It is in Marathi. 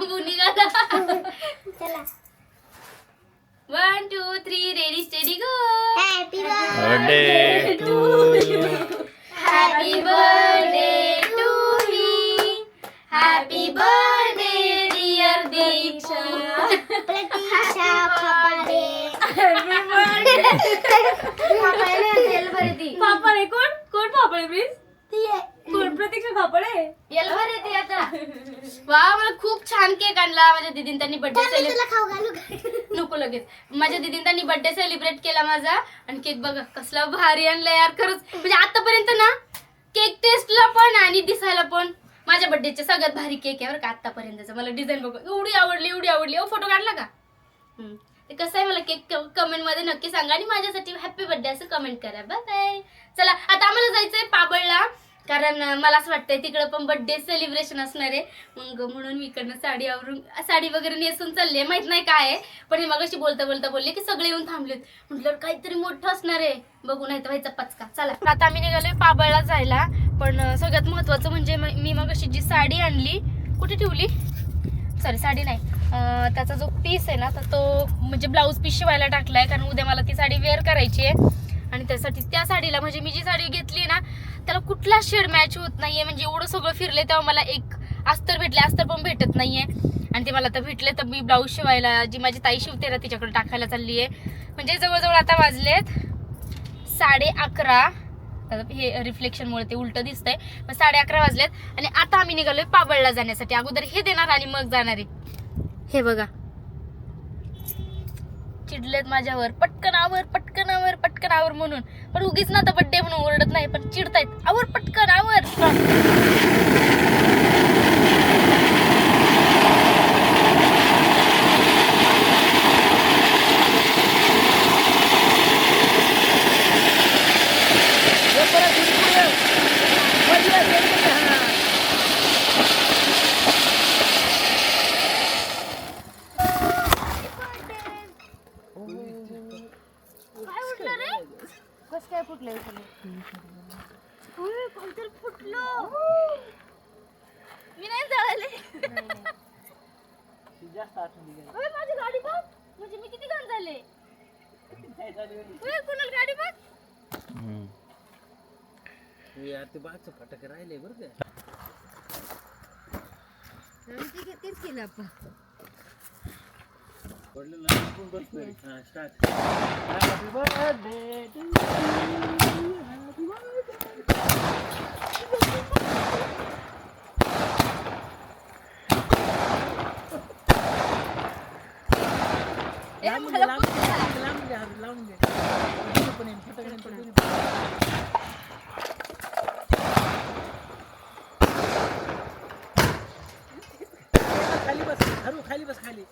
बघू निघाला. चला 1 2 3 ready steady go. Happy birthday to you. Happy birthday to me. Happy birthday dear Diksha. Pratiksha Papade. पापड कोण कोण पापड प्लीज कोण प्रतीक्षा पापडे वा मला खूप छान केक आणला माझ्या दीदीने. त्यांनी बर्थडे सेलिब्रेट नको लगेच. माझ्या दीदीने त्यांनी बर्थडे सेलिब्रेट केला माझा. आणि केक बघा कसला भारी आणला यार. खरंच म्हणजे आतापर्यंत ना केक टेस्टला पण आणि दिसायला पण माझ्या बर्थडेचे सगळ्यात भारी केक आहे बरं का आतापर्यंतचा. मला डिझाईन बघ एवढी आवडली एवढी आवडली. फोटो काढला का? ते कसं आहे मला केक कमेंट मध्ये नक्की सांगा आणि माझ्यासाठी हॅपी बर्थडे असं कमेंट करा. Bye bye. चला आता आम्हाला जायचंय पाबळला कारण मला असं वाटतंय तिकडे पण बर्थडे सेलिब्रेशन असणार आहे. मग म्हणून मी इकडनं साडी वगैरे नेसून चालले. माहित नाही काय आहे पण हे मगाशी बोलता बोलता बोलले की सगळे येऊन थांबलेत. म्हटलं काहीतरी मोठं असणार आहे. बघू नाही तर व्हायचा पचका. चला आता आम्ही निघालोय पाबळला जायला. पण सगळ्यात महत्वाचं म्हणजे मी मगाशी जी साडी आणली कुठे ठेवली सॉरी साडी नाही त्याचा जो पीस आहे ना तर तो म्हणजे ब्लाऊज पीस शिवायला टाकलाय. कारण उद्या मला ती साडी वेअर करायची आहे. आणि त्यासाठी त्या साडीला म्हणजे मी जी साडी घेतली ना त्याला कुठला शेड मॅच होत नाहीये. म्हणजे एवढं सगळं फिरले तेव्हा मला एक अस्तर भेटले. अस्तर पण भेटत नाहीये. आणि ते मला तर भेटले तर मी ब्लाऊज शिवायला जी माझी ताई शिवते ना तिच्याकडे टाकायला चालली आहे. म्हणजे जवळजवळ आता वाजलेत 11:30. हे रिफ्लेक्शनमुळे ते उलट दिसतंय. मग 11:30 वाजलेत आणि आता आम्ही निघालोय पाबळला जाण्यासाठी. अगोदर हे देणार आणि मग जाणार आहे. हे बघा चिडलेत माझ्यावर पटकन आवर पटकन आवर पटकन आवर म्हणून. पण उगीच ना आता बड्डे म्हणून ओरडत नाही पण चिडतायत आवर पटकन आवर. कसं काय फुटलं कोणतरी फुटलो. मी नाही जळले. माझी गाडी बघ म्हणजे मी किती घाण झाले. कोणाला गाडी बघ ते बाचं फटाके राहिले बरं का. तेच केलं आपण start. Happy birthday to you. Happy birthday. लावून घे खाली बस खाली बस खाली.